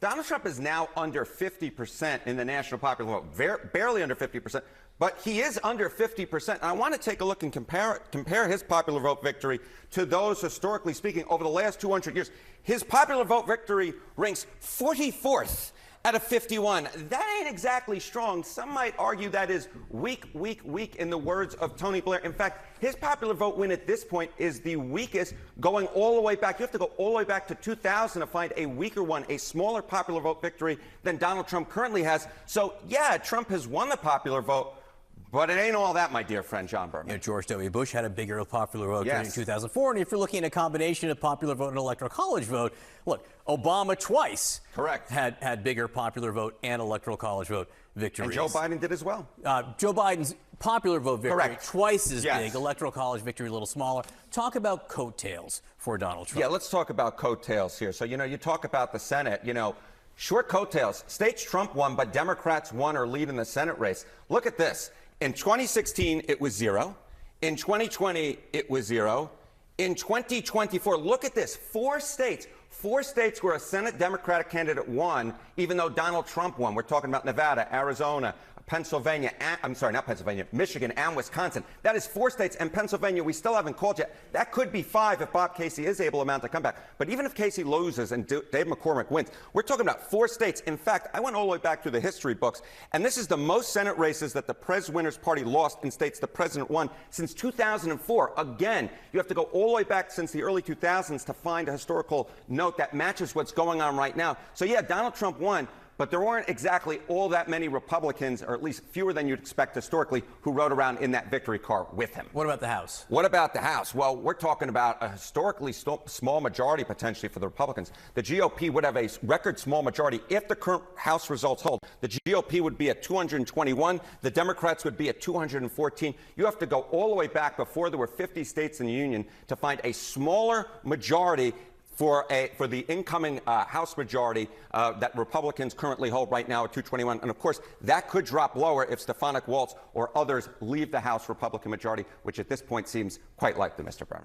Donald Trump is now under 50% in the national popular vote, barely under 50%, but he is under 50%. And I want to take a look and compare his popular vote victory to those, historically speaking, over the last 200 years. His popular vote victory ranks 44th out of 51. That ain't exactly strong. Some might argue that is weak, weak, weak, in the words of Tony Blair. In fact, his popular vote win at this point is the weakest, going all the way back. You have to go all the way back to 2000 to find a weaker one, a smaller popular vote victory than Donald Trump currently has. So, yeah, Trump has won the popular vote, but it ain't all that, my dear friend John Berman. You know, George W. Bush had a bigger popular vote in 2004, and if you're looking at a combination of popular vote and electoral college vote, look, Obama twice had bigger popular vote and electoral college vote victories. And Joe Biden did as well. Joe Biden's popular vote victory twice as big, electoral college victory a little smaller. Talk about coattails for Donald Trump. Yeah, let's talk about coattails here. So, you know, you talk about the Senate, you know, short coattails. States Trump won, but Democrats won or lead in the Senate race. Look at this. In 2016, it was 0. In 2020, it was 0. In 2024, look at this. Four states where a Senate Democratic candidate won, even though Donald Trump won. We're talking about Nevada, Arizona, Pennsylvania, I'm sorry, not Pennsylvania, Michigan and Wisconsin. That is 4 states, and Pennsylvania we still haven't called yet. That could be 5 if Bob Casey is able to mount a comeback. But even if Casey loses and Dave McCormick wins, we're talking about 4 states. In fact, I went all the way back through the history books, and this is the most Senate races that the Prez Winners Party lost in states the president won since 2004. Again, you have to go all the way back since the early 2000s to find a historical note that matches what's going on right now. So yeah, Donald Trump won, but there weren't exactly all that many Republicans, or at least fewer than you'd expect historically, who rode around in that victory car with him. What about the House? What about the House? Well, we're talking about a historically small majority potentially for the Republicans. The GOP would have a record small majority if the current House results hold. The GOP would be at 221. The Democrats would be at 214. You have to go all the way back before there were 50 states in the Union to find a smaller majority for the incoming House majority that Republicans currently hold right now at 221. And, of course, that could drop lower if Stefanik Waltz or others leave the House Republican majority, which at this point seems quite likely, Mr. Berman.